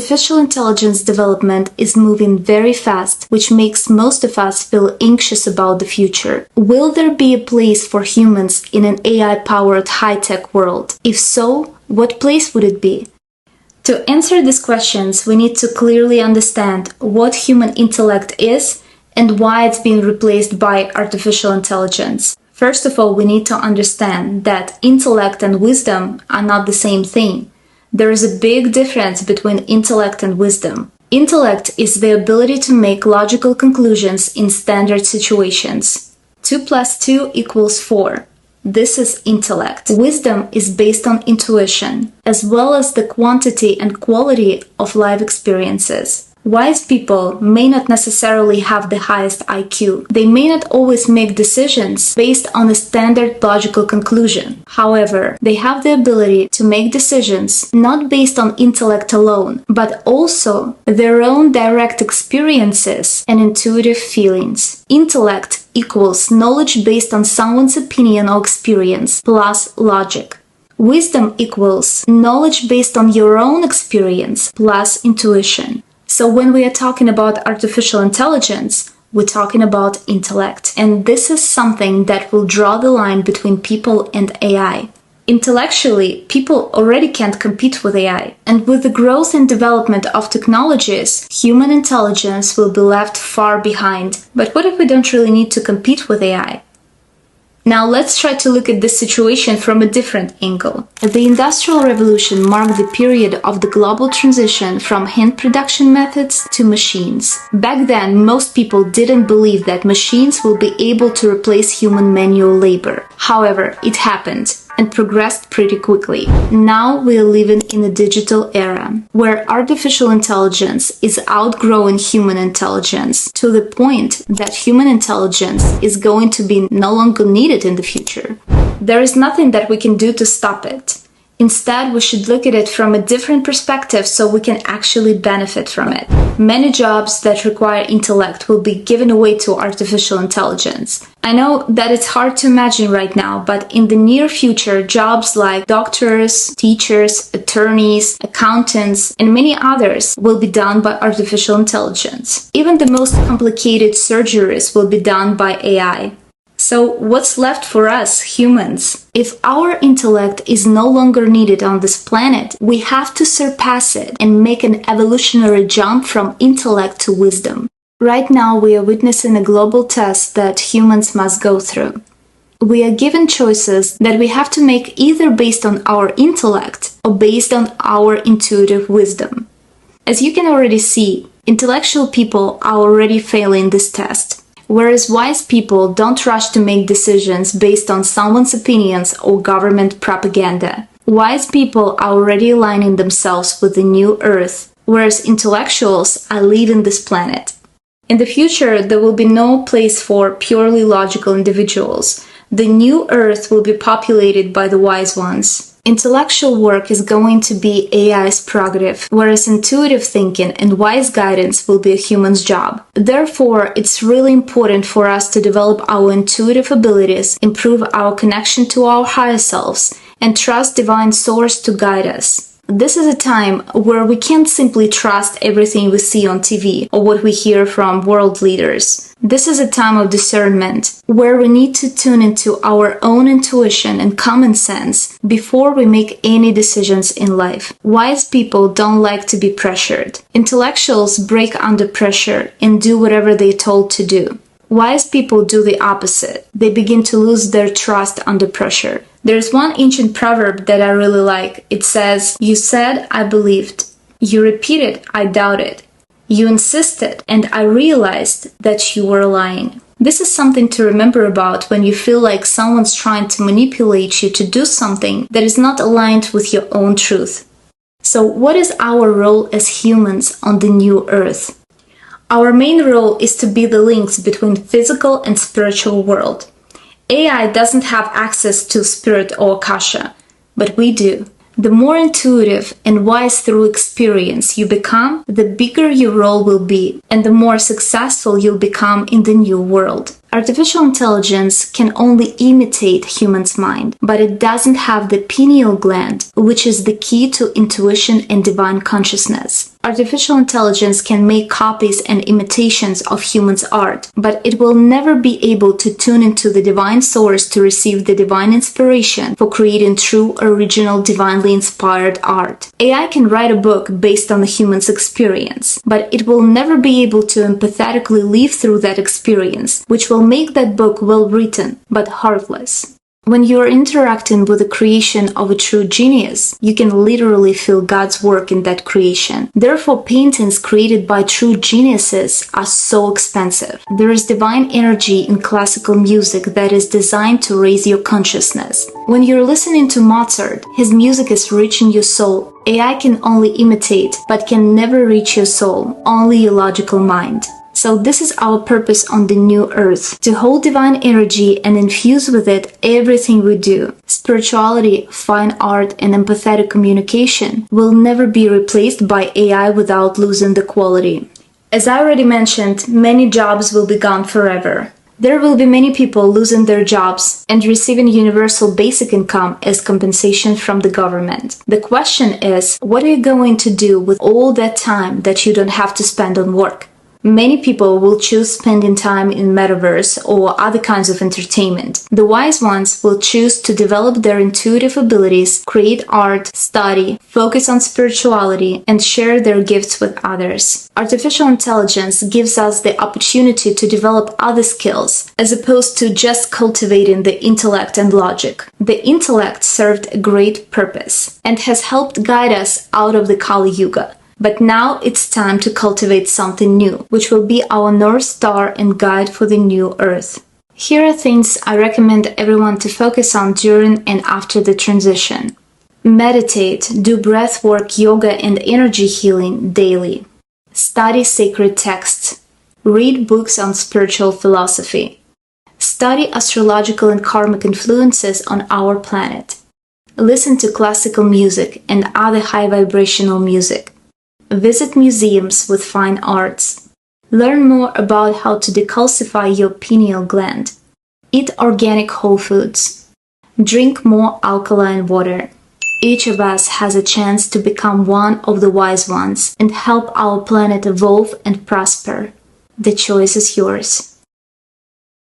Artificial intelligence development is moving very fast, which makes most of us feel anxious about the future. Will there be a place for humans in an AI-powered high-tech world? If so, what place would it be? To answer these questions, we need to clearly understand what human intellect is and why it's being replaced by artificial intelligence. First of all, we need to understand that intellect and wisdom are not the same thing. There is a big difference between intellect and wisdom. Intellect is the ability to make logical conclusions in standard situations. 2 + 2 = 4. This is intellect. Wisdom is based on intuition, as well as the quantity and quality of life experiences. Wise people may not necessarily have the highest IQ. They may not always make decisions based on a standard logical conclusion. However, they have the ability to make decisions not based on intellect alone, but also their own direct experiences and intuitive feelings. Intellect equals knowledge based on someone's opinion or experience plus logic. Wisdom equals knowledge based on your own experience plus intuition. So when we are talking about artificial intelligence, we're talking about intellect. And this is something that will draw the line between people and AI. Intellectually, people already can't compete with AI. And with the growth and development of technologies, human intelligence will be left far behind. But what if we don't really need to compete with AI? Now let's try to look at this situation from a different angle. The Industrial Revolution marked the period of the global transition from hand production methods to machines. Back then, most people didn't believe that machines will be able to replace human manual labor. However, it happened and progressed pretty quickly. Now we are living in a digital era, where artificial intelligence is outgrowing human intelligence to the point that human intelligence is going to be no longer needed in the future. There is nothing that we can do to stop it. Instead, we should look at it from a different perspective so we can actually benefit from it. Many jobs that require intellect will be given away to artificial intelligence. I know that it's hard to imagine right now, but in the near future, jobs like doctors, teachers, attorneys, accountants, and many others will be done by artificial intelligence. Even the most complicated surgeries will be done by AI. So what's left for us, humans? If our intellect is no longer needed on this planet, we have to surpass it and make an evolutionary jump from intellect to wisdom. Right now, we are witnessing a global test that humans must go through. We are given choices that we have to make either based on our intellect or based on our intuitive wisdom. As you can already see, intellectual people are already failing this test. Whereas wise people don't rush to make decisions based on someone's opinions or government propaganda. Wise people are already aligning themselves with the new Earth, whereas intellectuals are leaving this planet. In the future, there will be no place for purely logical individuals. The new Earth will be populated by the wise ones. Intellectual work is going to be AI's prerogative, whereas intuitive thinking and wise guidance will be a human's job. Therefore, it's really important for us to develop our intuitive abilities, improve our connection to our higher selves, and trust divine source to guide us. This is a time where we can't simply trust everything we see on TV or what we hear from world leaders. This is a time of discernment, where we need to tune into our own intuition and common sense before we make any decisions in life. Wise people don't like to be pressured. Intellectuals break under pressure and do whatever they're told to do. Wise people do the opposite. They begin to lose their trust under pressure. There's one ancient proverb that I really like. It says, "You said, I believed. You repeated, I doubted. You insisted, and I realized that you were lying." This is something to remember about when you feel like someone's trying to manipulate you to do something that is not aligned with your own truth. So what is our role as humans on the new Earth? Our main role is to be the links between physical and spiritual world. AI doesn't have access to spirit or akasha, but we do. The more intuitive and wise through experience you become, the bigger your role will be, and the more successful you'll become in the new world. Artificial intelligence can only imitate human's mind, but it doesn't have the pineal gland, which is the key to intuition and divine consciousness. Artificial intelligence can make copies and imitations of humans' art, but it will never be able to tune into the divine source to receive the divine inspiration for creating true, original, divinely inspired art. AI can write a book based on the human's experience, but it will never be able to empathetically live through that experience, which will make that book well written, but heartless. When you are interacting with the creation of a true genius, you can literally feel God's work in that creation. Therefore, paintings created by true geniuses are so expensive. There is divine energy in classical music that is designed to raise your consciousness. When you're listening to Mozart, his music is reaching your soul. AI can only imitate, but can never reach your soul, only your logical mind. So this is our purpose on the new earth, to hold divine energy and infuse with it everything we do. Spirituality, fine art, and empathetic communication will never be replaced by AI without losing the quality. As I already mentioned, many jobs will be gone forever. There will be many people losing their jobs and receiving universal basic income as compensation from the government. The question is, what are you going to do with all that time that you don't have to spend on work? Many people will choose spending time in metaverse or other kinds of entertainment. The wise ones will choose to develop their intuitive abilities, create art, study, focus on spirituality, and share their gifts with others. Artificial intelligence gives us the opportunity to develop other skills, as opposed to just cultivating the intellect and logic. The intellect served a great purpose and has helped guide us out of the Kali Yuga. But now it's time to cultivate something new, which will be our North Star and guide for the new Earth. Here are things I recommend everyone to focus on during and after the transition. Meditate, do breath work, yoga, and energy healing daily. Study sacred texts. Read books on spiritual philosophy. Study astrological and karmic influences on our planet. Listen to classical music and other high vibrational music. Visit museums with fine arts. Learn more about how to decalcify your pineal gland. Eat organic whole foods. Drink more alkaline water. Each of us has a chance to become one of the wise ones and help our planet evolve and prosper. The choice is yours.